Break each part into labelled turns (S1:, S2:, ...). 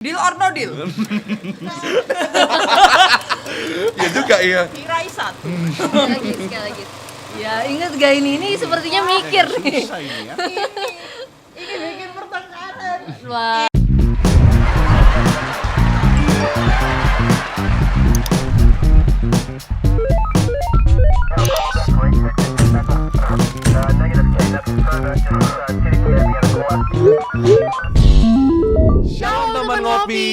S1: Deal or no deal?
S2: Ya juga iya.
S1: Kirai satu.
S3: Sekali lagi. Ya ingat gak ini sepertinya mikir nih.
S4: Susah ini ya.
S1: Ini bikin pertanyaan.
S3: Wah.
S2: Shalom teman ngopi,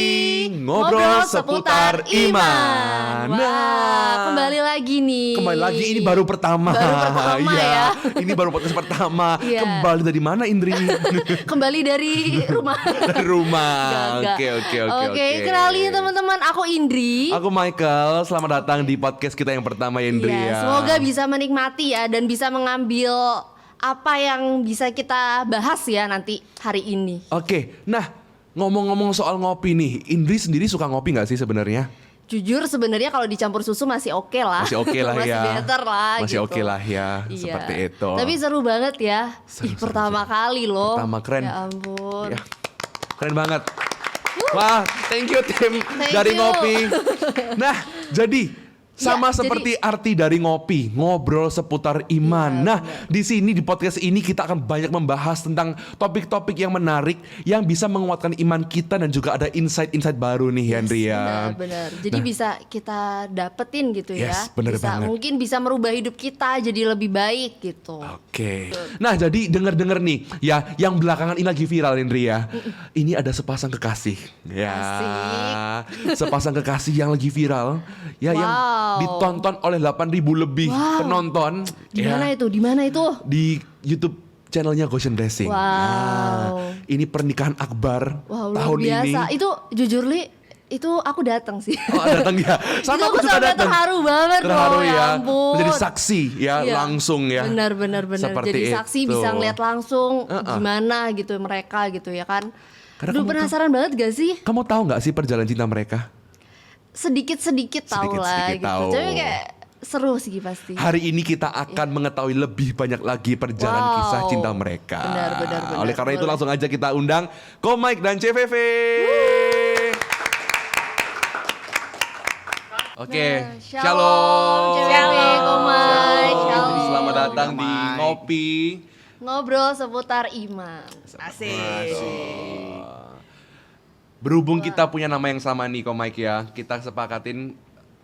S2: ngobrol seputar iman.
S3: Wah, kembali lagi nih.
S2: Kembali lagi, ini baru pertama.
S3: Baru pertama ya.
S2: Ini baru podcast pertama.
S3: Iya.
S2: Kembali dari mana Indri?
S3: Kembali dari rumah.
S2: Dari rumah.
S3: Gak.
S2: Oke.
S3: Kenalin teman-teman, aku Indri.
S2: Aku Michael, selamat datang di podcast kita yang pertama Indri ya.
S3: Semoga bisa menikmati ya dan bisa mengambil apa yang bisa kita bahas ya nanti hari ini.
S2: Oke, nah ngomong-ngomong soal ngopi nih, Indri sendiri suka ngopi nggak sih sebenarnya?
S3: Jujur sebenarnya kalau dicampur susu masih oke lah.
S2: Masih oke lah
S3: Masih
S2: ya.
S3: better lah
S2: Masih
S3: gitu.
S2: oke lah ya,
S3: Iya.
S2: seperti itu.
S3: Tapi seru banget ya.
S2: Seru.
S3: Pertama kali loh.
S2: Pertama, keren.
S3: Ya ampun.
S2: Ya, keren banget. Wah, thank you tim
S3: Thank
S2: dari
S3: you.
S2: ngopi. Nah, jadi sama
S3: Ya,
S2: seperti arti dari ngopi, ngobrol seputar iman.
S3: Iya,
S2: Nah, di sini di podcast ini kita akan banyak membahas tentang topik-topik yang menarik yang bisa menguatkan iman kita dan juga ada insight-insight baru nih, Yandri ya.
S3: Benar. Jadi
S2: Nah.
S3: bisa kita dapetin gitu ya.
S2: Yes, bener
S3: bisa,
S2: banget.
S3: mungkin bisa merubah hidup kita jadi lebih baik gitu.
S2: Oke. Nah, jadi denger-denger nih, ya, yang belakangan ini lagi viral, Indri ya. Ini ada sepasang kekasih. Ya. Sepasang kekasih yang lagi viral, ya, yang
S3: Wow.
S2: ditonton oleh 8.000 lebih
S3: Wow.
S2: penonton.
S3: Di mana
S2: ya,
S3: itu? Di mana itu?
S2: di YouTube channelnya Goshen Racing.
S3: Wow.
S2: Nah, ini pernikahan akbar
S3: Wow, luar
S2: tahun
S3: biasa.
S2: ini.
S3: Itu jujur Li, itu aku datang sih.
S2: Oh, datang ya.
S3: Itu
S2: Sama
S3: aku
S2: aku juga
S3: sampai
S2: datang.
S3: terharu banget
S2: Terharu
S3: loh, ya
S2: ya.
S3: ampun.
S2: Menjadi saksi ya,
S3: Iya.
S2: langsung ya.
S3: Benar.
S2: Seperti
S3: Jadi saksi
S2: itu.
S3: bisa ngeliat langsung
S2: Uh-uh.
S3: gimana gitu mereka gitu ya kan.
S2: Karena
S3: Duh,
S2: kamu
S3: penasaran banget gak sih?
S2: Kamu tahu nggak sih perjalanan cinta mereka?
S3: Sedikit-sedikit tahu lah
S2: Sedikit-sedikit
S3: gitu.
S2: tahu.
S3: Tapi kayak seru sih pasti.
S2: Hari ini kita akan mengetahui lebih banyak lagi perjalanan
S3: Wow.
S2: kisah cinta mereka.
S3: Benar.
S2: Oleh karena itu
S3: Boleh.
S2: langsung aja kita undang Ko Mike dan CVV. Oke,
S3: Nah, shalom, CVV, Ko Mike, shalom.
S2: Selamat datang di
S4: Mike.
S2: Ngopi.
S3: Ngobrol seputar iman.
S1: Asik.
S2: Berhubung kita punya nama yang sama nih Ko Mike ya, kita sepakatin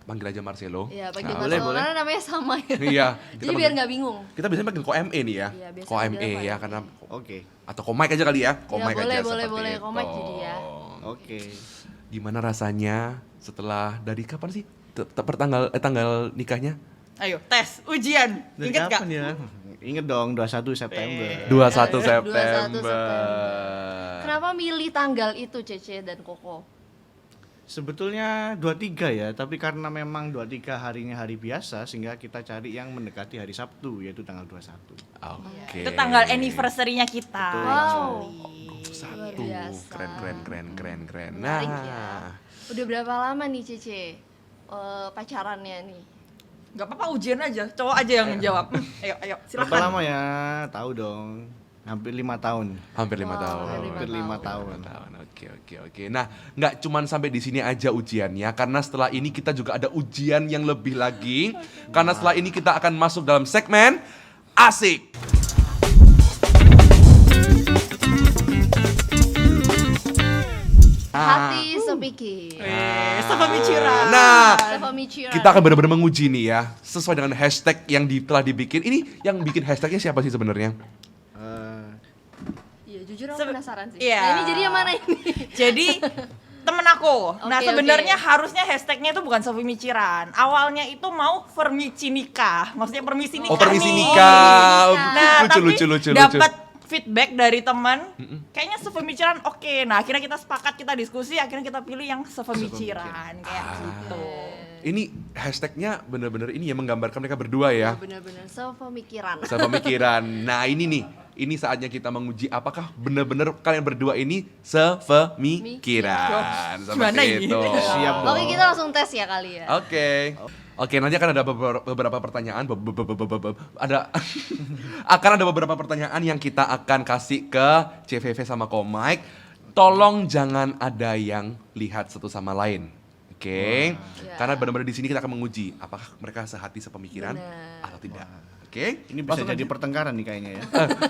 S2: panggil aja Marcelo.
S3: Iya, panggil
S2: Nah,
S3: Marcelo karena namanya sama ya.
S2: Iya.
S3: Jadi biar nggak bingung.
S2: Kita biasanya panggil Ko ME nih ya.
S3: Iya, biasanya
S2: Ko ME
S3: panggil
S2: ya
S3: Ko
S2: karena
S4: Oke.
S2: atau Ko Mike aja kali ya. Ko
S3: Ya,
S2: Mike
S3: boleh,
S2: aja
S3: boleh,
S2: seperti
S3: boleh. Ko Mike
S2: itu.
S3: jadi ya.
S4: Oke.
S2: Gimana rasanya setelah dari kapan sih tanggal nikahnya?
S1: Ayo, tes, ujian.
S4: Dari
S1: Ingat gak?
S4: kapan ya? Ingat dong, 21 September.
S2: 21
S3: 21
S2: September.
S3: Kenapa milih tanggal itu Cece dan Koko?
S4: Sebetulnya 23 ya, tapi karena memang 23 harinya hari biasa sehingga kita cari yang mendekati hari Sabtu yaitu tanggal 21.
S2: Oke.
S1: Itu tanggal anniversary-nya kita.
S3: Wow.
S2: Satu.
S3: Luar biasa.
S2: Keren.
S3: Menarik
S2: Nah.
S3: ya. Udah berapa lama nih Cece pacarannya nih?
S1: Gak apa-apa ujian aja, cowok aja yang jawab. Ayo,
S4: Berapa
S1: silakan.
S4: lama ya? Tahu dong. Hampir 5 tahun.
S2: Hampir 5
S3: Wow,
S2: tahun.
S4: Hampir 5 tahun.
S2: Oke. Nah, nggak cuman sampai di sini aja ujiannya, karena setelah ini kita juga ada ujian yang lebih lagi. Karena setelah ini kita akan masuk dalam segmen asik.
S3: Hati sepikir.
S1: Sepemikiran.
S2: Nah,
S3: Sepemikiran.
S2: kita akan benar-benar menguji nih ya, sesuai dengan hashtag yang telah dibikin. Ini yang bikin hashtagnya siapa sih sebenarnya?
S3: Iya, jujur aku
S1: Sebe-
S3: penasaran sih.
S1: Iya.
S3: Nah, ini jadi yang mana ini?
S1: Jadi temen aku. Nah,
S3: Oke,
S1: sebenarnya
S3: oke.
S1: harusnya hashtagnya itu bukan sepemikiran. Awalnya itu mau permisi nikah. Maksudnya permisi nikah.
S2: Oh, permisi
S1: nih.
S2: nikah.
S1: Nah,
S2: Lucu.
S1: tapi dapat feedback dari teman, kayaknya sepemikiran oke. Nah, akhirnya kita sepakat, kita diskusi, akhirnya kita pilih yang sepemikiran kayak gitu.
S2: Ini hashtagnya benar-benar ini ya menggambarkan mereka berdua ya.
S3: Bener-bener sepemikiran.
S2: Sepemikiran. Nah, ini nih. Ini saatnya kita menguji apakah benar-benar kalian berdua ini sepemikiran.
S1: Gimana ini?
S2: Itu.
S4: Siap dong.
S3: Oke, kita langsung tes ya kali ya.
S2: Oke, nanti akan ada beberapa pertanyaan. Ada akan ada beberapa pertanyaan yang kita akan kasih ke CVV sama Ko Mike. tolong jangan ada yang lihat satu sama lain. Oke.
S3: Ya.
S2: Karena benar-benar di sini kita akan menguji apakah mereka sehati sepemikiran
S3: Benar.
S2: atau tidak. Oke.
S4: Ini bisa
S2: Langsung
S4: jadi
S2: aja.
S4: pertengkaran nih kayaknya ya.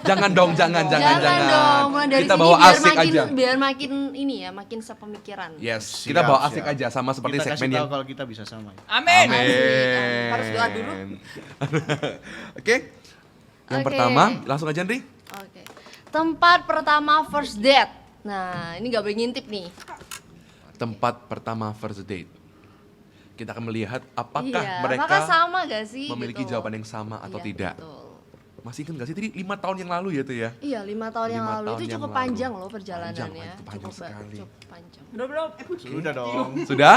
S2: Jangan dong, jangan.
S3: dong, mulai dari
S2: Kita
S3: sini
S2: bawa
S3: biar
S2: asik
S3: makin,
S2: aja.
S3: biar makin ini ya, makin sepemikiran.
S2: Yes,
S4: Siap,
S2: kita bawa
S4: siap.
S2: asik aja sama seperti
S4: Kita kasih
S2: segmen
S4: tahu
S2: yang
S4: kalau kita bisa sama.
S1: Amin.
S2: Amin.
S1: Harus doa dulu.
S2: Oke. Yang
S3: Oke.
S2: pertama, langsung aja Andri.
S3: Oke. Tempat pertama first date. Nah, ini nggak boleh ngintip nih.
S2: Tempat pertama first date. Kita akan melihat apakah
S3: Iya,
S2: mereka
S3: apakah sama gak sih?
S2: memiliki
S3: gitu.
S2: jawaban yang sama atau
S3: Iya,
S2: tidak.
S3: betul.
S2: Masih ingat gak sih tadi 5 tahun yang lalu ya tuh ya?
S3: Iya, 5 tahun yang
S2: 5
S3: lalu
S2: tahun
S3: itu
S2: yang
S3: cukup
S2: lalu.
S3: panjang loh perjalanannya.
S2: Panjang sekali.
S3: Cukup panjang.
S1: Belum.
S4: Sudah dong.
S2: Sudah?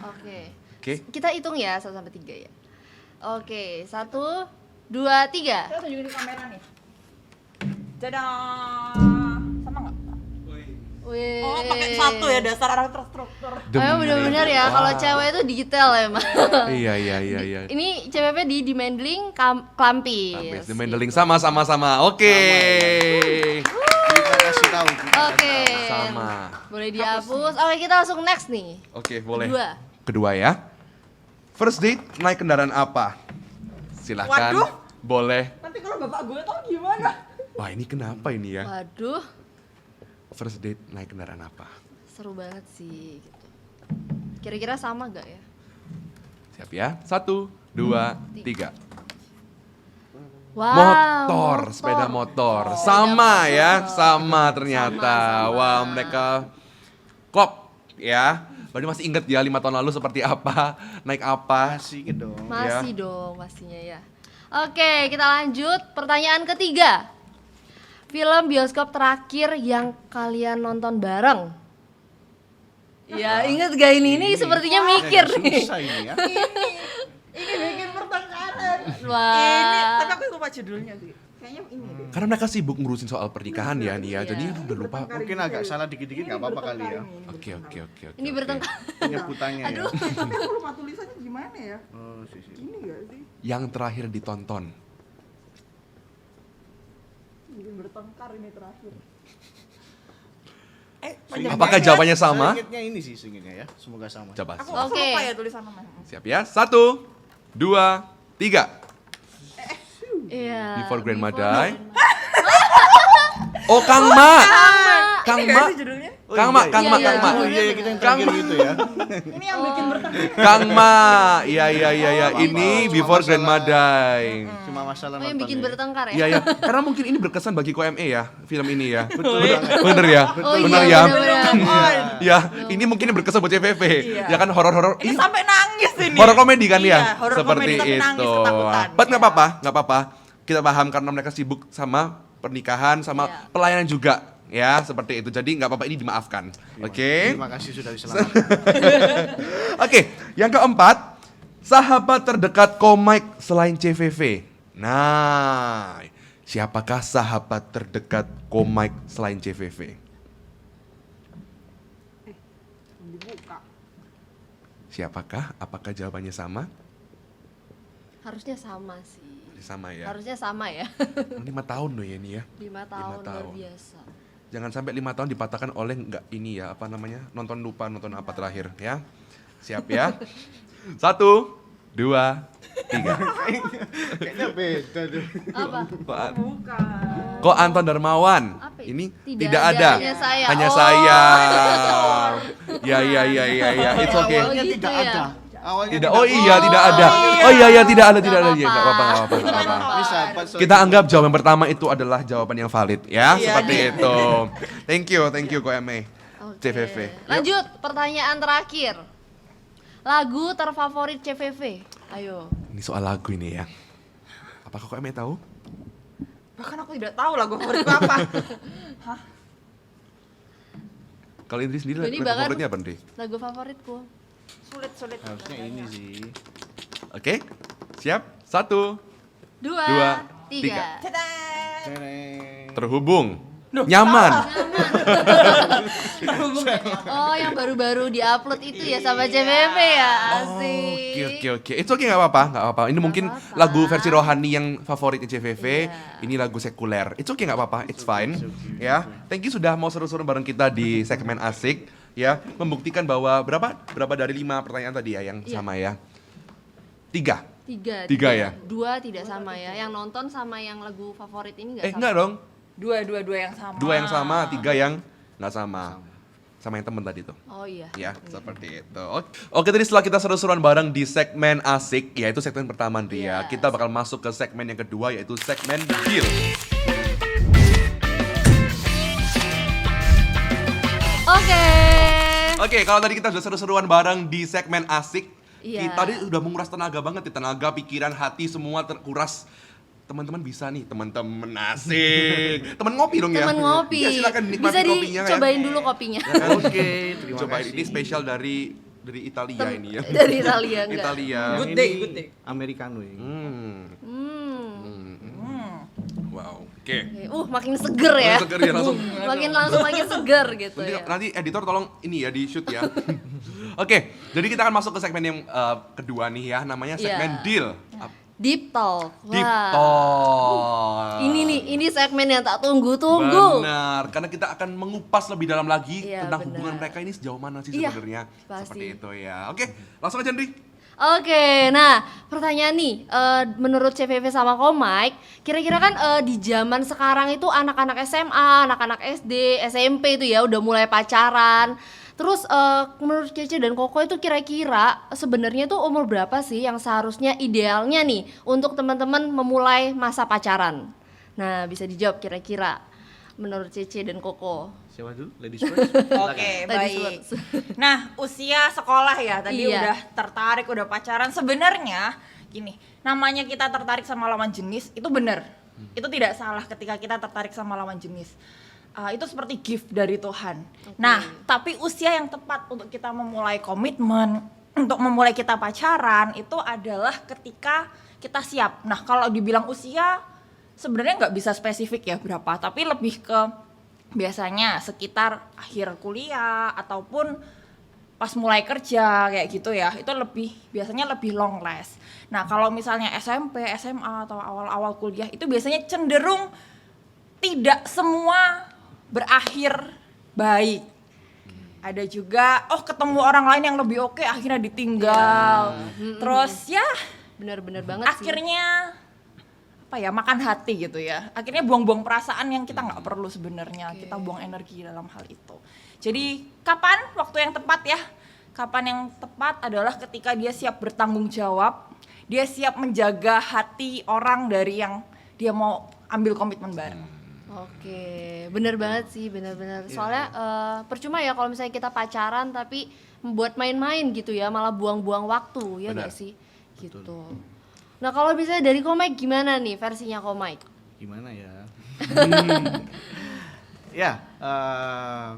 S3: Oke.
S2: Oke.
S3: Kita hitung ya 1 sampai 3 ya. Oke, 1 2 3.
S1: Saya tunjukin di kamera nih. Dadah. Sama nggak?
S3: Wih.
S1: Oh, pakai satu ya dasar orang terstruktur.
S3: Oh, bener-bener ya, kalau cewek itu detail emang.
S2: Iya.
S3: Ini CPP di Demandling Klampis.
S2: Habis Mendeling sama. Oke.
S4: Kita kasih tahu.
S3: Oke.
S2: Sama.
S3: Boleh dihapus. Oke, kita langsung next nih.
S2: Oke, boleh.
S3: Kedua.
S2: Kedua ya. First date naik kendaraan apa? Silahkan.
S1: Waduh.
S2: Boleh.
S1: Nanti kalau bapak gue tahu gimana?
S2: Wah, ini kenapa ini ya?
S3: Waduh,
S2: First date naik kendaraan apa?
S3: seru banget sih gitu. Kira-kira sama gak ya?
S2: Siap ya? 1, 2, 3.
S3: Wow,
S2: Motor, sepeda motor. Sama ya, sama ternyata.
S3: Sama.
S2: Wah, mereka klop ya. Berarti masih inget ya 5 tahun lalu seperti apa, naik apa.
S4: Masih gitu dong.
S3: Masih dong pastinya ya. Oke, kita lanjut. Pertanyaan ketiga. Film bioskop terakhir yang kalian nonton bareng? Ya, inget gak ini? Ini sepertinya mikir nih.
S4: Susah ini ya.
S1: Ini bikin pertengkaran.
S3: Wah.
S1: Ini, tapi aku lupa judulnya sih. Kayaknya ini deh.
S2: Karena mereka sibuk ngurusin soal pernikahan ya nih ya. Jadi udah lupa.
S4: Mungkin agak salah dikit-dikit nggak apa-apa kali ya.
S2: Oke.
S3: Ini bertengkar.
S4: Penyebutannya ya.
S1: Tapi aku lupa tulisannya gimana ya?
S4: Oh, sih.
S1: Ini enggak sih?
S2: Yang terakhir ditonton.
S1: Bikin bertengkar ini terakhir.
S2: Apakah jawabannya sama?
S4: Seingetnya ini sih, seingetnya ya. Semoga sama.
S2: Coba.
S1: Aku
S3: Oke.
S1: lupa ya tulisan namanya.
S2: Siap ya? 1, 2, 3.
S3: Iya.
S2: Before Grandma Die. Oh, Kang Ma. Kang
S1: Ini
S2: Ma.
S1: nggak sih judulnya?
S2: Kang Ma.
S4: Oh iya, kita yang terakhir gitu ya.
S1: Ini yang bikin bertengkar.
S2: Kang Ma. Iya. Ini
S4: Cuma
S2: Before
S4: masalah-
S2: Grandma Die.
S4: Cuma masalah
S3: Oh, yang bikin
S4: nonton ya.
S3: bertengkar ya?
S2: Iya. Karena mungkin ini berkesan bagi KME ya, film ini ya.
S4: Betul banget.
S2: Bener ya?
S3: Oh,
S2: Bener
S3: iya,
S2: ya?
S3: bener-bener.
S2: Ya, ini mungkin berkesan buat CVV.
S1: Iya.
S2: Ya kan horor-horor.
S1: Ini
S2: Ih,
S1: sampai nangis ini.
S2: horor komedi kan
S1: Iya,
S2: ya?
S1: horor
S2: Seperti
S1: komedi tapi
S2: itu.
S1: nangis ketakutan.
S2: But nggak apa-apa. Kita paham karena mereka sibuk sama pernikahan, sama
S3: Iya.
S2: pelayanan juga. Ya, seperti itu. Jadi nggak apa-apa, ini dimaafkan. Oke?
S4: Terima kasih sudah diselamatkan.
S2: Oke, yang keempat, sahabat terdekat Komik selain CVV. Nah, siapakah sahabat terdekat Komik selain CVV?
S1: Dibuka.
S2: Siapakah? Apakah jawabannya sama?
S3: Harusnya sama sih.
S2: Sama ya.
S3: Harusnya sama ya.
S2: 5 tahun loh ya ini ya.
S3: 5 tahun, luar
S2: tahun.
S3: biasa.
S2: Jangan sampai 5 tahun dipatahkan oleh nggak ini ya, apa namanya, nonton lupa, nonton apa terakhir ya. Siap ya. 1, 2, 3.
S4: Kayaknya beda tuh.
S3: Apa?
S1: Bukan.
S2: Kok Anton Darmawan?
S3: Apa itu?
S2: Ini
S3: Tidak
S2: tidak
S3: ada,
S2: ada.
S3: hanya saya.
S2: Hanya
S3: Oh.
S2: saya. Ya. It's okay.
S3: Oh,
S4: Awalnya
S3: gitu
S4: tidak
S3: ya?
S4: ada. Awalnya
S2: Tidak. Oh iya, tidak ada. Oh iya, tidak ada.
S3: Nggak
S2: Ya, nggak
S3: apa-apa.
S2: apa-apa.
S4: Bisa, Pak.
S2: Kita anggap jawaban pertama itu adalah jawaban yang valid ya,
S1: Iya,
S2: seperti
S1: iya.
S2: itu. Thank you KME.
S3: Oke.
S2: CVV.
S3: Lanjut, pertanyaan terakhir. Lagu terfavorit CVV. Ayo.
S2: Ini soal lagu ini ya. Apakah KME tahu?
S1: Bahkan aku tidak tahu lagu favoritku apa.
S2: Kalau Indri sendiri
S3: Ini
S2: lagu
S3: bahkan-
S2: favoritnya apa, Indri?
S3: Lagu favoritku.
S1: Sulit.
S4: Harusnya ini sih.
S2: Oke, siap? 1,
S3: 2,
S2: Dua,
S3: 3.
S1: Dadah.
S4: Tereng.
S2: terhubung. Nyaman.
S3: Oh, yang baru-baru diupload itu ya sama CVV ya, asik.
S2: Oke. Itu oke nggak apa-apa. Ini mungkin
S3: apa-apa.
S2: lagu versi rohani yang favoritnya CVV.
S3: Iya.
S2: Ini lagu sekuler. Itu oke nggak apa-apa. It's fine. Ya. Thank you sudah mau seru-seru bareng kita di segmen asik. Ya, membuktikan bahwa berapa dari 5 pertanyaan tadi ya yang
S3: Iya.
S2: sama ya. 3.
S3: Tiga
S2: ya?
S3: 2 tidak sama ya. Yang nonton sama yang lagu favorit ini nggak sama.
S2: Enggak dong.
S1: Dua yang sama.
S2: 2 yang sama, 3 yang nggak sama. Sama yang temen tadi tuh.
S3: Oh iya.
S2: Ya, seperti itu. Oke, tadi setelah kita seru-seruan bareng di segmen asik, yaitu segmen pertama Ria,
S3: Yes.
S2: kita bakal masuk ke segmen yang kedua, yaitu segmen deal. Oke, kalau tadi kita sudah seru-seruan bareng di segmen asik,
S3: Iya.
S2: kita tadi udah menguras tenaga banget, tenaga, pikiran, hati, semua terkuras. Teman-teman bisa nih, teman-teman asik. Teman ngopi dong ya.
S3: Temen ngopi.
S2: Ya, silakan nikmati
S3: Bisa
S2: kopinya ya.
S3: dicobain dulu kopinya.
S4: Oke, terima
S2: Coba
S4: kasih.
S2: ini spesial dari Italia ini ya.
S3: Dari Italia enggak?
S2: Italia.
S1: Good
S4: Ini
S1: day, good day.
S4: Americano ya.
S2: Wow. Oke.
S3: Makin seger ya.
S2: Seger ya langsung.
S3: Makin seger gitu
S2: Nanti,
S3: ya.
S2: nanti editor tolong ini ya di shoot ya. Oke, jadi kita akan masuk ke segmen yang kedua nih ya, namanya segmen
S3: Iya.
S2: deal.
S3: Deep Talk. Wah.
S2: Deep talk.
S3: Ini segmen yang tak tunggu-tunggu.
S2: Benar, karena kita akan mengupas lebih dalam lagi
S3: Iya,
S2: tentang
S3: benar.
S2: hubungan mereka ini sejauh mana sih
S3: Iya,
S2: sebenarnya.
S3: pasti.
S2: Seperti itu ya. Oke, langsung aja Andri.
S3: Oke, nah pertanyaan nih, menurut CVV sama Komik, kira-kira kan di zaman sekarang itu anak-anak SMA, anak-anak SD, SMP itu ya udah mulai pacaran. Terus menurut Cece dan Koko itu kira-kira sebenarnya tuh umur berapa sih yang seharusnya idealnya nih untuk teman-teman memulai masa pacaran? Nah, bisa dijawab kira-kira menurut Cece dan Koko.
S4: Siapa dulu? Ladies first.
S1: Oke,
S3: Ladies
S1: baik.
S3: first.
S1: Nah, usia sekolah ya, tadi
S3: Iya.
S1: udah tertarik, udah pacaran. Sebenarnya gini, namanya kita tertarik sama lawan jenis itu benar. Itu tidak salah ketika kita tertarik sama lawan jenis. Itu seperti gift dari Tuhan. Nah, tapi usia yang tepat untuk kita memulai komitmen, untuk memulai kita pacaran itu adalah ketika kita siap. Nah, kalau dibilang usia sebenarnya nggak bisa spesifik ya berapa, tapi lebih ke biasanya sekitar akhir kuliah ataupun pas mulai kerja kayak gitu ya, itu biasanya lebih long last. Nah, kalau misalnya SMP, SMA atau awal-awal kuliah itu biasanya cenderung tidak semua berakhir baik. Ada juga ketemu orang lain yang lebih oke akhirnya ditinggal. Terus ya
S3: Bener-bener banget sih.
S1: akhirnya makan hati gitu ya. Akhirnya buang-buang perasaan yang kita nggak perlu sebenarnya. Kita buang energi dalam hal itu. Jadi kapan waktu yang tepat ya? Kapan yang tepat adalah ketika dia siap bertanggung jawab, dia siap menjaga hati orang dari yang dia mau ambil komitmen bareng.
S3: Oke, bener banget sih, bener-bener. Soalnya percuma ya kalau misalnya kita pacaran tapi membuat main-main gitu ya, malah buang-buang waktu, ya
S2: Benar.
S3: nggak sih? Gitu. Nah kalau misalnya dari Komik gimana nih versinya Komik?
S4: Gimana ya? Ya,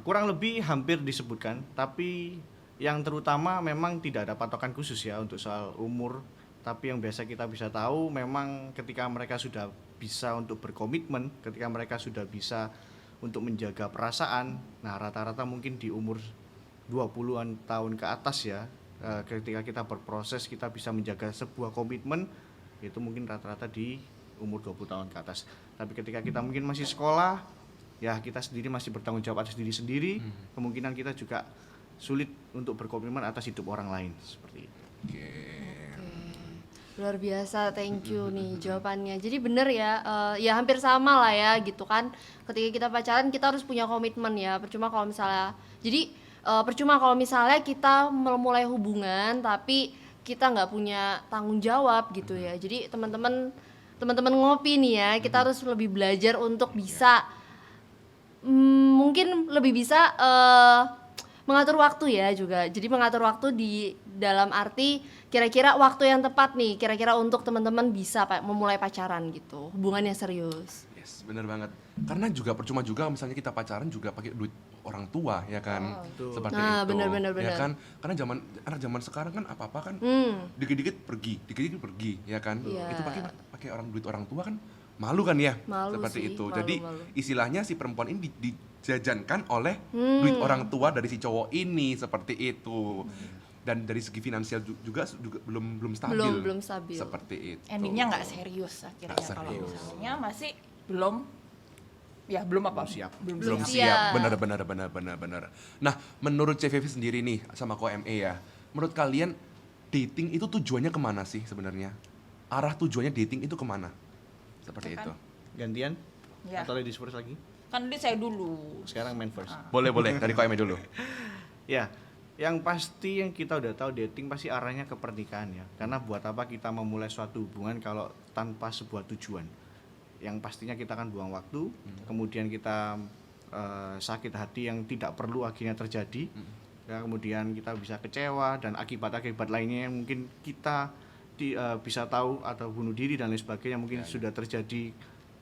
S4: kurang lebih hampir disebutkan, tapi yang terutama memang tidak ada patokan khusus ya untuk soal umur. Tapi yang biasa kita bisa tahu memang ketika mereka sudah bisa untuk berkomitmen, ketika mereka sudah bisa untuk menjaga perasaan, nah rata-rata mungkin di umur 20-an tahun ke atas ya, ketika kita berproses kita bisa menjaga sebuah komitmen, itu mungkin rata-rata di umur 20 tahun ke atas. Tapi ketika kita mungkin masih sekolah, ya kita sendiri masih bertanggung jawab atas diri sendiri, kemungkinan kita juga sulit untuk berkomitmen atas hidup orang lain seperti itu.
S3: Luar biasa, thank you nih jawabannya. Jadi bener ya, ya hampir sama lah ya gitu kan. Ketika kita pacaran kita harus punya komitmen ya. Percuma kalau misalnya kita memulai hubungan tapi kita nggak punya tanggung jawab gitu ya. Jadi teman-teman ngopi nih ya, kita harus lebih belajar untuk bisa mungkin lebih bisa mengatur waktu ya juga. Jadi mengatur waktu di dalam arti kira-kira waktu yang tepat nih, kira-kira untuk teman-teman bisa memulai pacaran gitu, hubungan yang serius.
S2: Yes, bener banget. Karena juga percuma juga misalnya kita pacaran juga pakai duit orang tua ya kan. Seperti
S3: Nah,
S2: itu.
S3: bener.
S2: Ya kan? Karena anak zaman sekarang kan apa-apa kan dikit-dikit pergi ya kan.
S3: Iya.
S2: Itu pakai duit orang tua kan malu kan ya,
S3: Malu
S2: seperti
S3: sih,
S2: itu.
S3: malu,
S2: Jadi
S3: malu.
S2: istilahnya si perempuan ini dijajankan oleh duit orang tua dari si cowok ini, seperti itu. Dan dari segi finansial juga belum stabil.
S3: Belum stabil.
S2: Seperti itu.
S1: Endingnya nggak serius akhirnya
S2: Nggak
S1: kalau
S2: serius.
S1: misalnya masih belum belum apa?
S4: Belum siap.
S2: Belum
S3: Belum
S2: siap.
S3: siap.
S2: Benar. Nah, menurut CVV sendiri nih sama KME ya, menurut kalian dating itu tujuannya kemana sih sebenarnya? Arah tujuannya dating itu kemana? Seperti
S1: Itu
S2: itu.
S1: kan.
S4: Gantian?
S1: Ya.
S4: Atau ladies first lagi?
S1: Kan tadi saya dulu.
S4: Sekarang man first.
S2: Boleh dari KME dulu.
S4: Ya, yang pasti yang kita udah tahu dating pasti arahnya ke pernikahan ya. Karena buat apa kita memulai suatu hubungan kalau tanpa sebuah tujuan? Yang pastinya kita akan buang waktu, kemudian kita sakit hati yang tidak perlu akhirnya terjadi. Ya, kemudian kita bisa kecewa dan akibat-akibat lainnya yang mungkin kita bisa tahu atau bunuh diri dan lain sebagainya mungkin sudah terjadi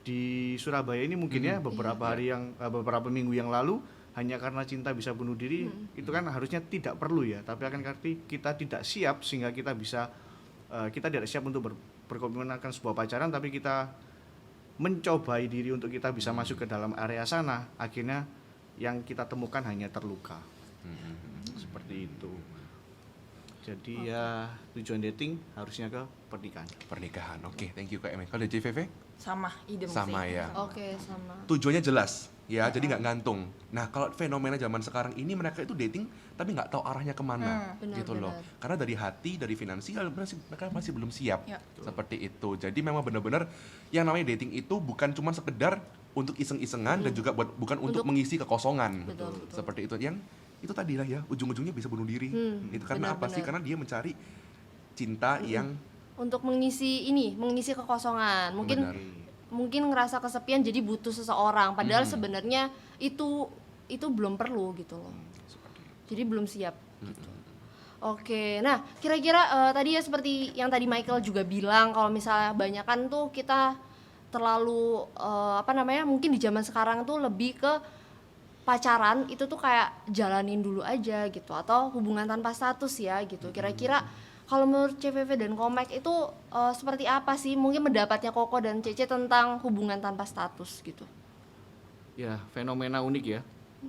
S4: di Surabaya ini mungkin ya beberapa hari yang beberapa minggu yang lalu hanya karena cinta bisa bunuh diri itu kan harusnya tidak perlu ya, tapi akan arti kita tidak siap sehingga kita bisa kita tidak siap untuk berkomitmen akan sebuah pacaran, tapi kita mencobai diri untuk kita bisa masuk ke dalam area sana, akhirnya yang kita temukan hanya terluka. Seperti itu. Jadi ya tujuan dating harusnya ke pernikahan.
S2: Pernikahan. Oke, thank you KME. Kalau dari CVV?
S1: Sama, idem
S2: Sama
S1: sih.
S2: ya.
S3: Oke, sama.
S2: Tujuannya jelas ya, jadi nggak gantung. Nah, kalau fenomena zaman sekarang ini mereka itu dating tapi nggak tahu arahnya kemana,
S3: Benar,
S2: gitu loh.
S3: benar.
S2: Karena dari hati, dari finansial mereka masih belum siap,
S1: Ya.
S2: seperti itu. Jadi memang benar-benar yang namanya dating itu bukan cuma sekedar untuk iseng-isengan dan juga bukan untuk mengisi kekosongan,
S3: Betul.
S2: seperti itu. Yang itu tadi lah ya, ujung-ujungnya bisa bunuh diri. Itu karena apa sih?
S3: benar.
S2: Karena dia mencari cinta yang
S3: Untuk mengisi kekosongan. Mungkin ngerasa kesepian jadi butuh seseorang, padahal sebenarnya itu belum perlu gitu loh. Jadi belum siap gitu. Oke, nah kira-kira tadi ya seperti yang tadi Michael juga bilang, kalau misalnya banyakan tuh kita terlalu mungkin di zaman sekarang tuh lebih ke pacaran itu tuh kayak jalanin dulu aja gitu, atau hubungan tanpa status ya gitu. Kira-kira kalau menurut CVV dan Komek itu seperti apa sih mungkin pendapatnya Koko dan Cece tentang hubungan tanpa status gitu?
S4: Ya, fenomena unik ya.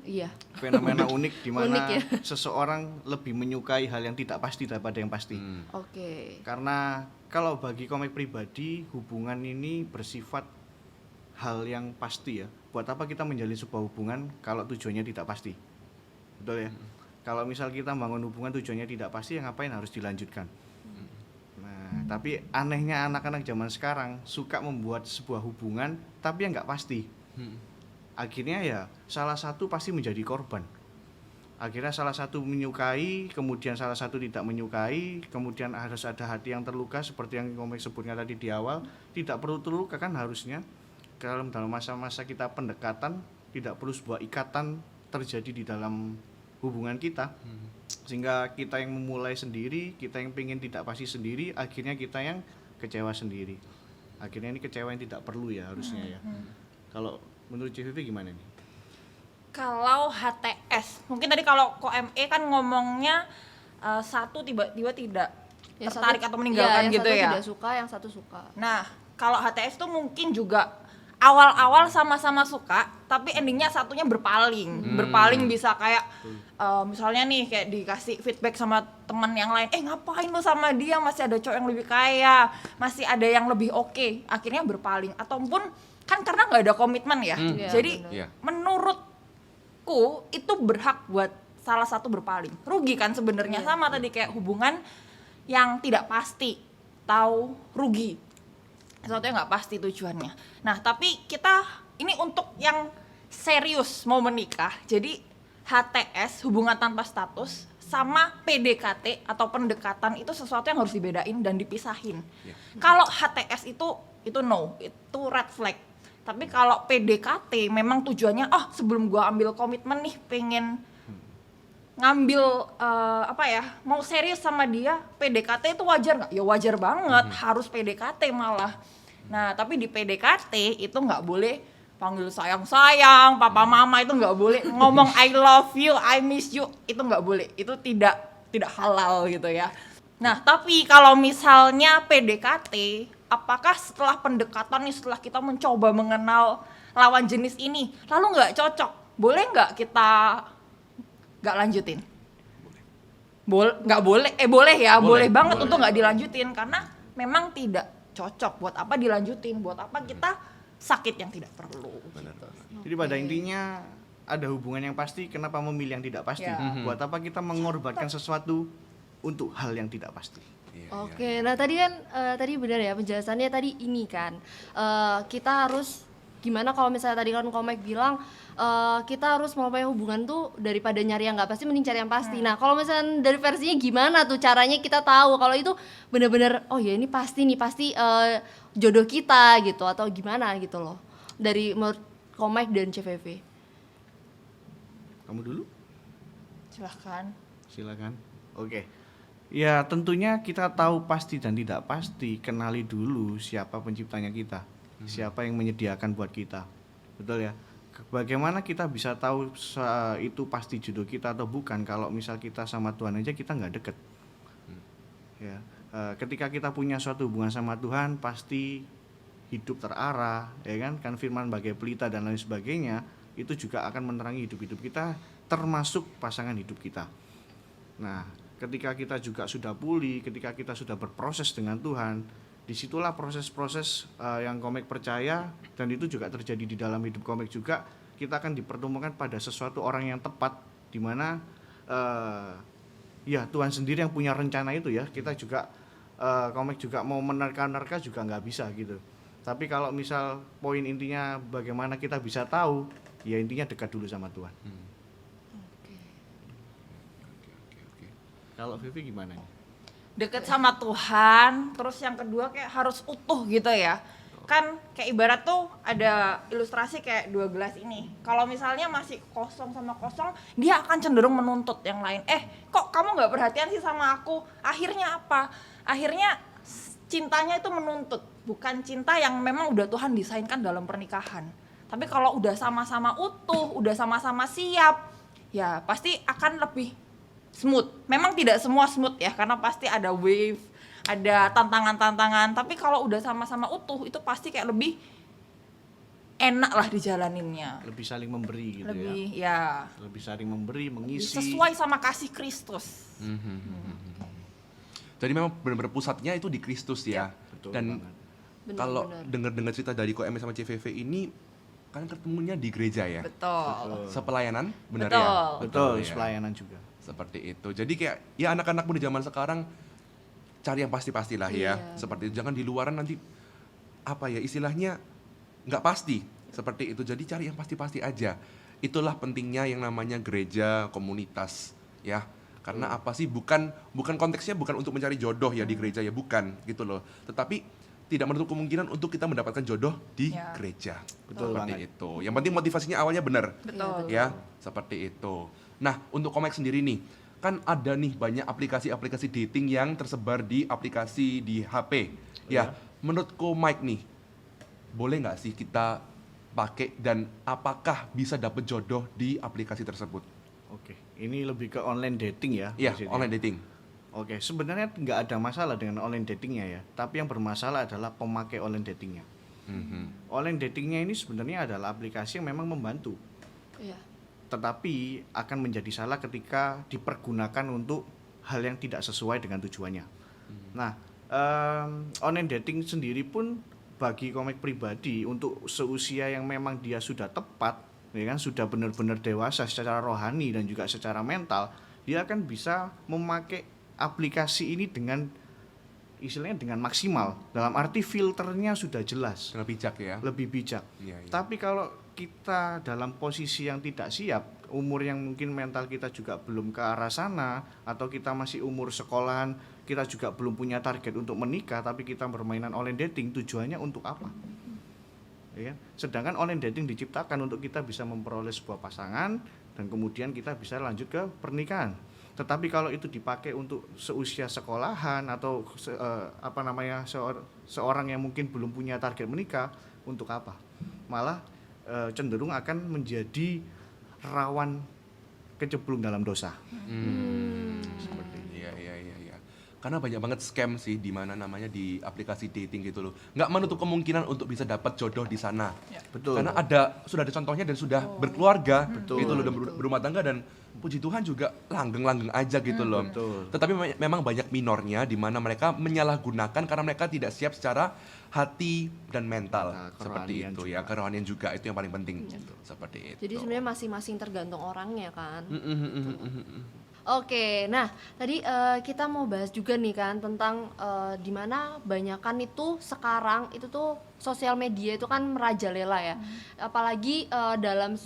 S3: Iya.
S4: Fenomena unik di mana
S3: Unik ya.
S4: seseorang lebih menyukai hal yang tidak pasti daripada yang pasti.
S3: Oke.
S4: Karena kalau bagi Komik pribadi, hubungan ini bersifat hal yang pasti ya. Buat apa kita menjalin sebuah hubungan kalau tujuannya tidak pasti? Betul ya? Kalau misal kita bangun hubungan tujuannya tidak pasti, ya ngapain harus dilanjutkan? Nah, tapi anehnya anak-anak zaman sekarang suka membuat sebuah hubungan tapi yang nggak pasti. Akhirnya ya salah satu pasti menjadi korban. Akhirnya salah satu menyukai, kemudian salah satu tidak menyukai, kemudian harus ada hati yang terluka seperti yang Komik sebutnya tadi di awal. Tidak perlu terluka kan harusnya. Dalam masa-masa kita pendekatan, tidak perlu sebuah ikatan terjadi di dalam hubungan kita, sehingga kita yang memulai sendiri, kita yang pengen tidak pasti sendiri, akhirnya kita yang kecewa sendiri. Akhirnya ini kecewa yang tidak perlu ya harusnya ya. Kalau menurut CVV gimana nih?
S1: Kalau HTS, mungkin tadi kalau KME kan ngomongnya satu tiba-tiba tidak tertarik atau meninggalkan gitu ya.
S3: Yang satu tidak suka, yang satu suka.
S1: Nah, kalau HTS tuh mungkin juga awal-awal sama-sama suka, tapi endingnya satunya berpaling. Berpaling bisa kayak misalnya nih kayak dikasih feedback sama teman yang lain, ngapain lu sama dia, masih ada cowok yang lebih kaya, masih ada yang lebih oke. Akhirnya berpaling. Ataupun kan karena nggak ada komitmen ya.
S3: Iya,
S1: Jadi
S2: benar.
S1: menurutku itu berhak buat salah satu berpaling. Rugi kan sebenarnya, sama tadi kayak hubungan yang tidak pasti, tahu rugi. Sesuatu yang nggak pasti tujuannya. Nah, tapi kita ini untuk yang serius mau menikah. Jadi HTS, hubungan tanpa status, sama PDKT atau pendekatan itu sesuatu yang harus dibedain dan dipisahin. Kalau HTS itu no, itu red flag. Tapi kalau PDKT memang tujuannya, sebelum gua ambil komitmen nih pengen ngambil mau serius sama dia, PDKT itu wajar nggak? Ya wajar banget, harus PDKT malah. Nah, tapi di PDKT itu nggak boleh panggil sayang-sayang, papa mama, itu nggak boleh ngomong I love you, I miss you, itu nggak boleh. Itu tidak halal gitu ya. Nah, tapi kalau misalnya PDKT apakah setelah pendekatan nih, setelah kita mencoba mengenal lawan jenis ini, lalu nggak cocok, boleh nggak kita nggak lanjutin? Nggak boleh, boleh ya, boleh banget untuk nggak dilanjutin karena memang tidak cocok. Buat apa dilanjutin? Buat apa kita sakit yang tidak perlu?
S4: Jadi pada intinya ada hubungan yang pasti, kenapa memilih yang tidak pasti?
S1: Ya.
S4: Buat apa kita mengorbankan sesuatu untuk hal yang tidak pasti?
S3: Oke, nah tadi kan tadi benar ya penjelasannya tadi ini kan kita harus gimana kalau misalnya tadi kan Komek bilang kita harus memulai hubungan tuh daripada nyari yang nggak pasti mending cari yang pasti. Nah kalau misalnya dari versinya gimana tuh caranya kita tahu kalau itu benar-benar oh ya ini pasti nih pasti jodoh kita gitu atau gimana gitu loh dari menurut Komek dan CVV.
S4: Kamu dulu?
S1: Silahkan.
S4: Silakan. Oke. Ya tentunya kita tahu pasti dan tidak pasti, kenali dulu siapa penciptanya kita, siapa yang menyediakan buat kita, betul ya. Bagaimana kita bisa tahu itu pasti jodoh kita atau bukan kalau misal kita sama Tuhan aja kita nggak deket. Ya, ketika kita punya suatu hubungan sama Tuhan pasti hidup terarah, ya kan? Kan firman bagai pelita dan lain sebagainya itu juga akan menerangi hidup-hidup kita, termasuk pasangan hidup kita. Nah, ketika kita juga sudah pulih, ketika kita sudah berproses dengan Tuhan, disitulah proses-proses yang Komek percaya dan itu juga terjadi di dalam hidup Komek juga, kita akan dipertemukan pada sesuatu orang yang tepat, di mana ya Tuhan sendiri yang punya rencana itu ya. Kita juga Komek juga mau menerka-nerka juga nggak bisa gitu. Tapi kalau misal poin intinya bagaimana kita bisa tahu, ya intinya dekat dulu sama Tuhan. Kalau Vivi gimana nih?
S1: Deket sama Tuhan, terus yang kedua kayak harus utuh gitu ya. Kan kayak ibarat tuh ada ilustrasi kayak 2 gelas ini. Kalau misalnya masih kosong sama kosong, dia akan cenderung menuntut yang lain. Kok kamu nggak perhatian sih sama aku? Akhirnya apa? Akhirnya cintanya itu menuntut, bukan cinta yang memang udah Tuhan desainkan dalam pernikahan. Tapi kalau udah sama-sama utuh, udah sama-sama siap, ya pasti akan lebih smooth. Memang tidak semua smooth ya, karena pasti ada wave, ada tantangan-tantangan. Tapi kalau udah sama-sama utuh, itu pasti kayak lebih enak lah dijalaninnya.
S4: Lebih saling memberi gitu
S1: Lebih
S4: ya.
S1: ya,
S4: Lebih saling memberi, mengisi.
S1: sesuai sama kasih Kristus.
S2: Jadi memang benar-benar pusatnya itu di Kristus ya.
S4: Betul
S2: Dan
S4: banget.
S2: kalau
S3: Benar-benar.
S2: dengar-dengar cerita dari KMS sama CVV ini kan ketemunya di gereja ya.
S1: Betul.
S2: Sepelayanan, benar
S1: Betul.
S2: ya?
S4: Betul,
S2: ya.
S4: pelayanan juga.
S2: Seperti itu. Jadi kayak ya anak-anak muda zaman sekarang cari yang pasti-pastilah ya.
S3: Iya.
S2: Seperti itu. Jangan di luaran nanti apa ya istilahnya nggak pasti. Seperti itu. Jadi cari yang pasti-pasti aja. Itulah pentingnya yang namanya gereja, komunitas ya. Karena apa sih bukan konteksnya bukan untuk mencari jodoh ya di gereja ya, bukan gitu loh. Tetapi tidak menutup kemungkinan untuk kita mendapatkan jodoh di
S1: Ya.
S2: gereja.
S4: Betul
S2: Seperti
S4: banget.
S2: itu. Yang penting motivasinya awalnya benar.
S1: Betul.
S2: Ya, seperti itu. Nah, untuk Komek sendiri nih, kan ada nih banyak aplikasi-aplikasi dating yang tersebar di aplikasi di HP. Ya, menurut Komek nih, boleh nggak sih kita pakai dan apakah bisa dapet jodoh di aplikasi tersebut?
S4: Oke, ini lebih ke online dating ya.
S2: Iya,
S4: maksudnya.
S2: online dating.
S4: Oke, sebenarnya nggak ada masalah dengan online datingnya ya. Tapi yang bermasalah adalah pemakai online datingnya.
S2: Mhm.
S4: Online datingnya ini sebenarnya adalah aplikasi yang memang membantu.
S3: Iya.
S4: Tetapi akan menjadi salah ketika dipergunakan untuk hal yang tidak sesuai dengan tujuannya. Nah, online dating sendiri pun bagi Komek pribadi untuk seusia yang memang dia sudah tepat, ya kan, sudah benar-benar dewasa secara rohani dan juga secara mental, dia akan bisa memakai aplikasi ini dengan istilahnya dengan maksimal. Dalam arti filternya sudah jelas,
S2: Lebih bijak ya.
S4: lebih bijak.
S2: Iya, iya.
S4: Tapi kalau kita dalam posisi yang tidak siap, umur yang mungkin mental kita juga belum ke arah sana, atau kita masih umur sekolahan, kita juga belum punya target untuk menikah, tapi kita bermainan online dating, tujuannya untuk apa? Ya, sedangkan online dating diciptakan untuk kita bisa memperoleh sebuah pasangan dan kemudian kita bisa lanjut ke pernikahan. Tetapi kalau itu dipakai untuk seusia sekolahan atau seorang yang mungkin belum punya target menikah, untuk apa? Malah cenderung akan menjadi rawan kecemplung dalam dosa.
S2: Seperti iya. Karena banyak banget scam sih di mana namanya di aplikasi dating gitu loh. Nggak menutup kemungkinan untuk bisa dapat jodoh di sana.
S4: Betul.
S2: Karena sudah ada contohnya dan sudah berkeluarga gitu loh dan berumah tangga dan puji Tuhan juga langgeng-langgeng aja gitu loh.
S4: betul.
S2: Tetapi memang banyak minornya di mana mereka menyalahgunakan karena mereka tidak siap secara hati dan mental.
S4: Nah,
S2: Seperti
S4: kerohanian
S2: itu
S4: juga.
S2: ya, kerohanian juga itu yang paling penting. Seperti itu.
S3: Jadi sebenarnya masing-masing tergantung orangnya kan.
S2: Mm-mm.
S3: Oke, nah tadi kita mau bahas juga nih kan tentang di mana banyakan itu sekarang itu tuh sosial media itu kan merajalela ya. Apalagi dalam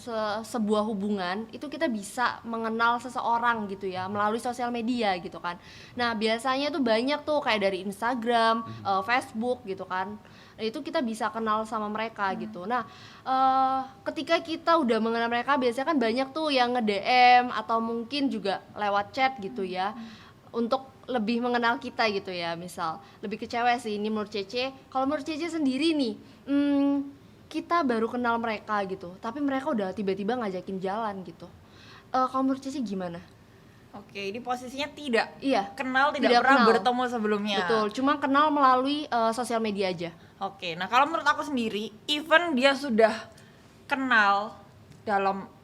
S3: sebuah hubungan itu kita bisa mengenal seseorang gitu ya melalui sosial media gitu kan. Nah, biasanya tuh banyak tuh kayak dari Instagram, Facebook gitu kan. Nah, itu kita bisa kenal sama mereka gitu. Nah, ketika kita udah mengenal mereka biasanya kan banyak tuh yang nge-DM atau mungkin juga lewat chat gitu ya untuk lebih mengenal kita gitu ya. Misal lebih ke cewek sih ini menurut Cece. Kalau menurut Cece sendiri nih, kita baru kenal mereka gitu, tapi mereka udah tiba-tiba ngajakin jalan gitu. Kalau menurut Cece gimana?
S1: Oke, ini posisinya tidak
S3: Iya,
S1: kenal, tidak
S3: tidak
S1: pernah
S3: kenal.
S1: bertemu sebelumnya.
S3: Betul, cuma kenal melalui sosial media aja.
S1: Oke, nah kalau menurut aku sendiri, even dia sudah kenal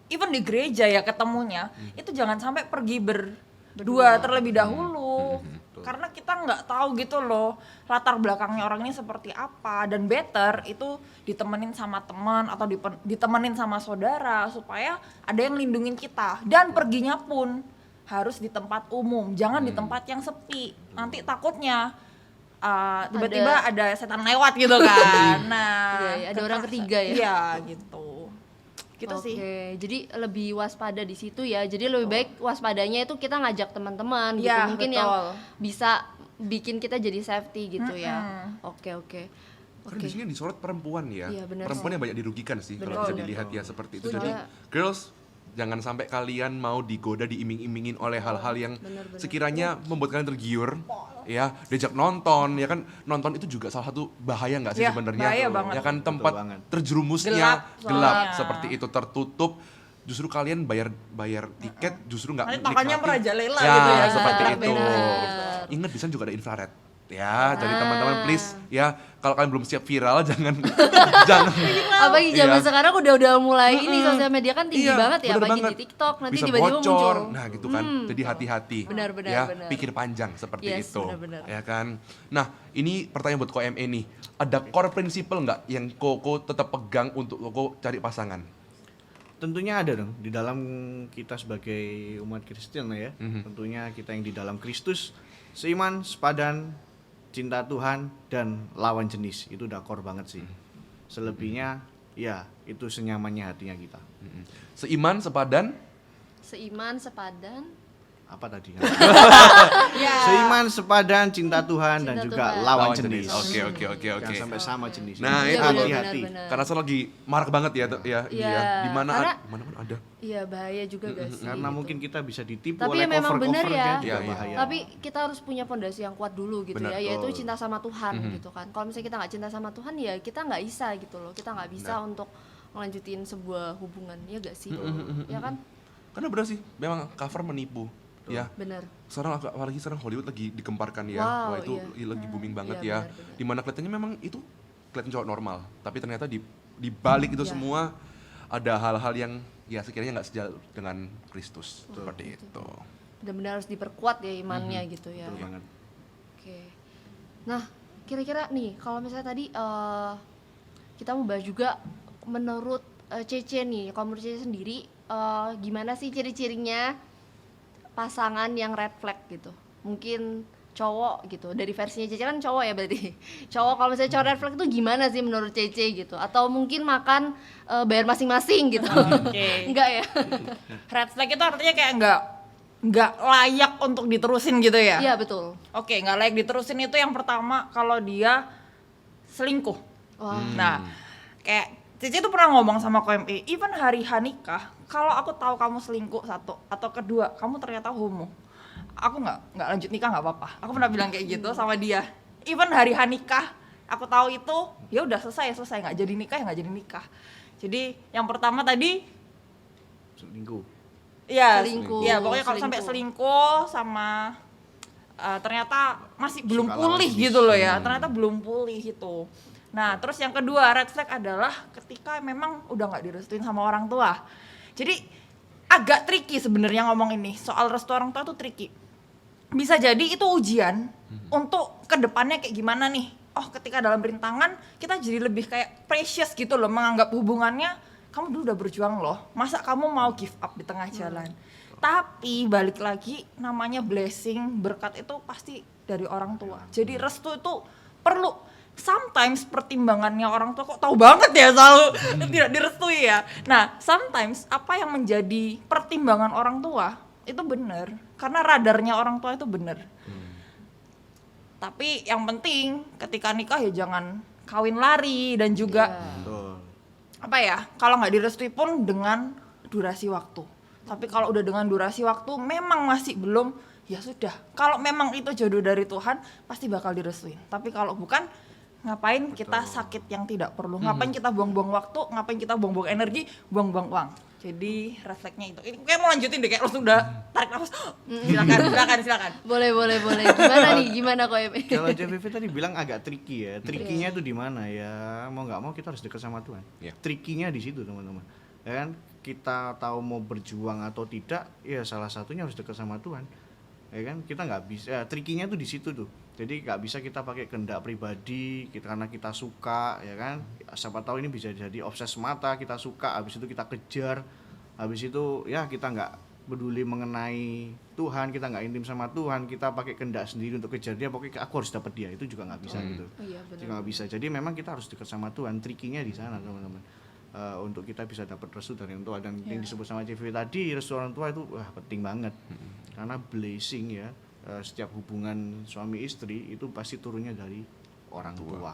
S1: even di gereja ya ketemunya, itu jangan sampai pergi berdua terlebih dahulu. Karena kita nggak tahu gitu loh latar belakangnya orang ini seperti apa, dan better itu ditemenin sama teman atau ditemenin sama saudara supaya ada yang lindungin kita, dan perginya pun harus di tempat umum, jangan di tempat yang sepi. Nanti takutnya tiba-tiba ada setan lewat gitu kan. Nah,
S3: Iya, ada orang ketiga ya.
S1: Iya, gitu. Gitu
S3: Oke,
S1: sih.
S3: jadi lebih waspada di situ ya. Jadi lebih baik waspadanya itu kita ngajak teman-teman gitu,
S1: Ya,
S3: mungkin
S1: betul.
S3: yang bisa bikin kita jadi safety gitu ya. Oke.
S2: Karena di sini yang disorot perempuan ya.
S3: Iya, benar
S2: Perempuan
S3: sih.
S2: yang banyak dirugikan sih kalau
S3: Benar.
S2: bisa dilihat ya seperti itu.
S3: Setuju.
S2: Jadi girls, jangan sampai kalian mau digoda, diiming-imingin oleh hal-hal yang
S3: Benar-benar.
S2: sekiranya membuat kalian tergiur, ya, diajak nonton, ya kan nonton itu juga salah satu bahaya nggak sih
S1: Iya,
S2: sebenarnya?
S1: bahaya banget.
S2: Ya kan
S4: Betul
S2: tempat
S4: banget.
S2: terjerumusnya
S1: Gelap
S2: gelap
S1: soalnya.
S2: seperti itu, tertutup. Justru kalian bayar tiket justru nggak
S1: Nanti tokonya
S2: menikmati.
S1: merajalela
S2: Ya,
S1: gitu ya.
S2: seperti
S1: Benar,
S2: itu.
S1: benar.
S2: Ingat di sana juga ada infrared. Ya, jadi teman-teman please ya, kalau kalian belum siap viral jangan jangan
S3: Apalagi zaman
S2: Iya.
S3: sekarang udah mulai ini sosial media kan tinggi
S2: Iya,
S3: banget ya,
S2: bener
S3: apalagi
S2: banget.
S3: di TikTok nanti
S2: Bisa
S3: tiba-tiba
S2: bocor.
S3: muncul.
S2: Nah, gitu kan. Jadi hati-hati.
S3: Benar,
S2: ya,
S3: benar.
S2: pikir panjang seperti
S3: Yes,
S2: itu.
S3: benar.
S2: Ya kan. Nah, ini pertanyaan buat KME nih. Ada core principle nggak yang Koko tetap pegang untuk Koko cari pasangan?
S4: Tentunya ada dong di dalam kita sebagai umat Kristen ya. Tentunya kita yang di dalam Kristus seiman, sepadan, cinta Tuhan dan lawan jenis. Itu udah core banget sih. Selebihnya ya itu senyamannya hatinya kita.
S2: Seiman, sepadan,
S3: Seiman, sepadan,
S4: Apa tadi?
S1: Ya.
S4: Seiman, sepadan, cinta Tuhan dan
S3: Cinta
S4: juga
S3: Tuhan.
S4: lawan jenis.
S2: Oke.
S4: Jangan sampai sama jenis.
S2: Nah,
S3: Iya,
S2: itu
S4: hati-hati.
S3: benar.
S2: karena saya lagi marak banget ya,
S3: Iya,
S2: di mana
S3: karena-
S2: mana ada.
S3: Iya bahaya juga gak sih?
S4: Karena
S3: gitu.
S4: mungkin kita bisa ditipu
S3: Tapi
S4: oleh
S3: ya memang benar
S4: cover-cover
S3: ya.
S4: juga
S2: Iya.
S4: bahaya.
S3: Tapi kita harus punya fondasi yang kuat dulu gitu
S2: Benar.
S3: ya, yaitu cinta sama Tuhan gitu kan. Kalau misalnya kita nggak cinta sama Tuhan ya kita nggak bisa gitu loh, kita nggak bisa untuk melanjutin sebuah hubungan, ya gak sih? Ya kan?
S2: Karena benar sih, memang cover menipu. Ya,
S3: Benar.
S2: sekarang apalagi sekarang Hollywood lagi dikemparkan ya.
S3: Wow,
S2: Wah, itu
S3: iya.
S2: lagi booming banget
S3: Iya,
S2: ya.
S3: benar-benar.
S2: Dimana kelihatannya memang itu kelihatan cowok normal, tapi ternyata di balik itu
S3: Iya.
S2: semua ada hal-hal yang ya sekiranya nggak sejalan dengan Kristus seperti itu.
S3: Benar-benar harus diperkuat ya imannya gitu ya.
S4: Betul banget.
S3: Oke. Nah, kira-kira nih kalau misalnya tadi kita mau bahas juga menurut Cece nih, kalau menurut Cece sendiri gimana sih ciri-cirinya pasangan yang red flag gitu? Mungkin cowok gitu, dari versinya Cece kan cowok ya berarti. Cowok kalau misalnya cowok red flag itu gimana sih menurut Cece gitu? Atau mungkin makan bayar masing-masing gitu?
S1: Oke.
S3: Enggak ya?
S1: Red flag itu artinya kayak nggak layak untuk diterusin gitu ya.
S3: Iya betul.
S1: Oke, nggak layak diterusin itu yang pertama kalau dia selingkuh.
S3: Wah.
S1: Nah, kayak Cici tuh pernah ngomong sama KMI, even hari H nikah, kalau aku tahu kamu selingkuh satu atau kedua, kamu ternyata homo, aku nggak lanjut nikah nggak apa-apa. Aku pernah bilang kayak gitu sama dia. Even hari H nikah, aku tahu itu, ya udah selesai nggak jadi nikah ya nggak jadi nikah. Jadi yang pertama tadi,
S4: Selingkuh.
S1: ya,
S3: Selingkuh,
S1: ya pokoknya kalau sampai selingkuh sama ternyata masih belum
S4: Suka lawan
S1: pulih
S4: jenis.
S1: gitu loh ya, ternyata belum pulih gitu. Nah terus yang kedua red flag adalah ketika memang udah nggak direstuin sama orang tua. Jadi agak tricky sebenarnya ngomong ini, soal restu orang tua tuh tricky. Bisa jadi itu ujian untuk kedepannya kayak gimana nih. Oh ketika dalam rintangan kita jadi lebih kayak precious gitu loh, menganggap hubungannya kamu dulu udah berjuang loh, masa kamu mau give up di tengah jalan. Tapi balik lagi namanya blessing, berkat itu pasti dari orang tua. Jadi restu itu perlu. Sometimes pertimbangannya orang tua kok tahu banget ya selalu tidak direstui ya. Nah sometimes apa yang menjadi pertimbangan orang tua itu benar, karena radarnya orang tua itu benar. Tapi yang penting ketika nikah ya jangan kawin lari, dan juga
S4: Betul.
S1: apa ya, kalau nggak direstui pun dengan durasi waktu. Tapi kalau udah dengan durasi waktu memang masih belum, ya sudah. Kalau memang itu jodoh dari Tuhan pasti bakal direstuin. Tapi kalau bukan, ngapain kita sakit yang tidak perlu, ngapain kita buang-buang waktu, ngapain kita buang-buang energi, buang-buang uang. Jadi refleksnya itu. Ini kayak mau lanjutin deh, kayak langsung udah tarik nafas. Silakan.
S3: Boleh. Gimana nih? Gimana kok ya?
S4: Kalau JVV tadi bilang agak tricky ya. Trikinya itu di mana ya? Mau nggak mau kita harus dekat sama Tuhan.
S2: Iya.
S4: Trikinya di situ teman-teman. Ya kan? Kita tahu mau berjuang atau tidak, ya salah satunya harus dekat sama Tuhan. Ya kan? Kita nggak bisa. Trikinya tuh di situ tuh. Jadi nggak bisa kita pakai kehendak pribadi, karena kita suka, ya kan? Siapa tahu ini bisa jadi obses mata, kita suka, habis itu kita kejar, habis itu ya kita nggak peduli mengenai Tuhan, kita nggak intim sama Tuhan, kita pakai kehendak sendiri untuk kejar dia, pokoknya aku harus dapat dia, itu juga nggak bisa gitu.
S3: Iya benar.
S4: Juga nggak bisa. Jadi memang kita harus dekat sama Tuhan. Trikinya di sana teman-teman. Untuk kita bisa dapat restu dari orang tua, dan yang disebut sama CV tadi, restu orang tua itu penting banget. Karena blessing ya, setiap hubungan suami istri itu pasti turunnya dari orang tua.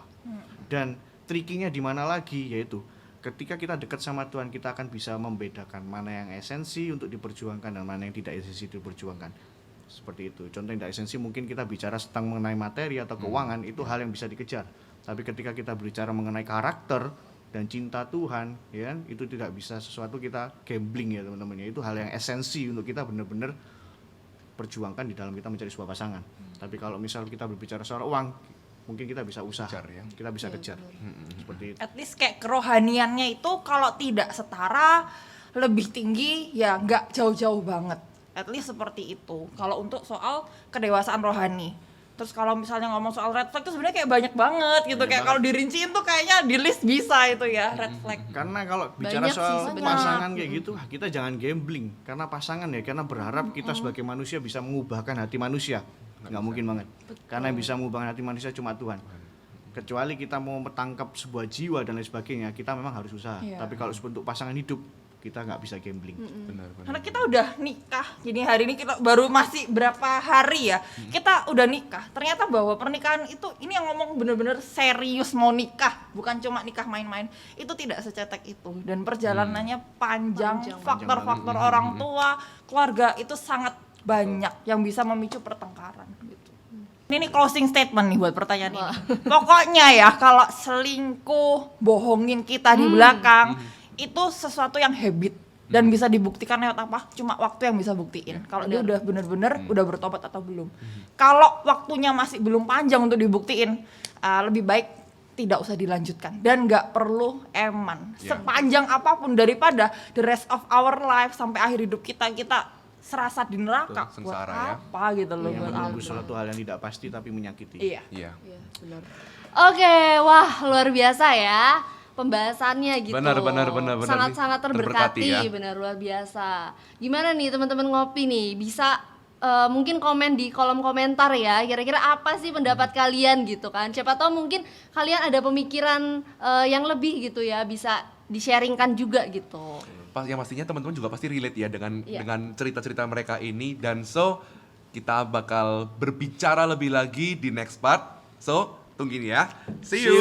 S4: Dan trikinya di mana lagi, yaitu ketika kita dekat sama Tuhan, kita akan bisa membedakan mana yang esensi untuk diperjuangkan dan mana yang tidak esensi diperjuangkan. Seperti itu. Contoh yang tidak esensi mungkin kita bicara tentang mengenai materi atau keuangan, itu hal yang bisa dikejar. Tapi ketika kita berbicara mengenai karakter dan cinta Tuhan, ya kan, itu tidak bisa sesuatu kita gambling ya teman-teman. Itu hal yang esensi untuk kita benar-benar perjuangkan di dalam kita mencari sebuah pasangan. Tapi kalau misal kita berbicara soal uang, mungkin kita bisa usaha,
S2: Kejar ya.
S4: kita bisa kejar. Seperti itu.
S1: At least kayak kerohaniannya itu kalau tidak setara, lebih tinggi ya nggak jauh-jauh banget. At least seperti itu. Kalau untuk soal kedewasaan rohani. Terus kalau misalnya ngomong soal red flag itu sebenarnya kayak banyak banget gitu.
S4: Banyak
S1: Kayak
S4: banget.
S1: kalau dirinciin tuh kayaknya di list bisa itu ya red flag.
S4: Karena kalau bicara
S3: Banyak sih
S4: soal
S3: sebenarnya.
S4: pasangan kayak gitu, kita jangan gambling. Karena pasangan ya, karena berharap kita sebagai manusia bisa mengubahkan hati manusia. Nggak mungkin banget. Karena yang bisa mengubahkan hati manusia cuma Tuhan. Kecuali kita mau metangkap sebuah jiwa dan lain sebagainya, kita memang harus usaha.
S1: Iya.
S4: Tapi kalau untuk pasangan hidup, kita nggak bisa gambling.
S2: Benar.
S1: Karena kita udah nikah, jadi hari ini kita baru masih berapa hari ya, kita udah nikah. Ternyata bahwa pernikahan itu, ini yang ngomong bener-bener serius mau nikah, bukan cuma nikah main-main. Itu tidak secetek itu, dan perjalanannya panjang. Faktor-faktor orang tua, keluarga itu sangat banyak yang bisa memicu pertengkaran gitu. Ini closing statement nih buat pertanyaan ini. Pokoknya ya, kalau selingkuh, bohongin kita di belakang, itu sesuatu yang habit dan bisa dibuktikan lewat apa? Cuma waktu yang bisa buktiin. Kalau dia udah bener-bener udah bertobat atau belum. Kalau waktunya masih belum panjang untuk dibuktiin, lebih baik tidak usah dilanjutkan dan nggak perlu eman. Sepanjang apapun, daripada the rest of our life sampai akhir hidup kita serasa di neraka.
S2: Betul,
S1: Buat
S2: sengsara ya.
S1: apa gitu loh,
S4: Yang
S1: buat
S4: menunggu
S1: apa?
S4: suatu hal yang tidak pasti tapi menyakiti.
S1: Iya.
S2: Iya.
S3: Iya, benar. Oke, wah luar biasa ya pembahasannya gitu.
S2: Benar.
S3: Sangat-sangat
S2: Terberkati
S3: terberkati,
S2: ya.
S3: benar luar biasa. Gimana nih teman-teman ngopi nih? Bisa mungkin komen di kolom komentar ya. Kira-kira apa sih pendapat kalian gitu kan? Siapa tahu mungkin kalian ada pemikiran yang lebih gitu ya, bisa di-sharingkan juga gitu.
S2: Yang pastinya teman-teman juga pasti relate ya
S3: Iya.
S2: dengan cerita-cerita mereka ini, dan so kita bakal berbicara lebih lagi di next part. So tungguin ya. See you.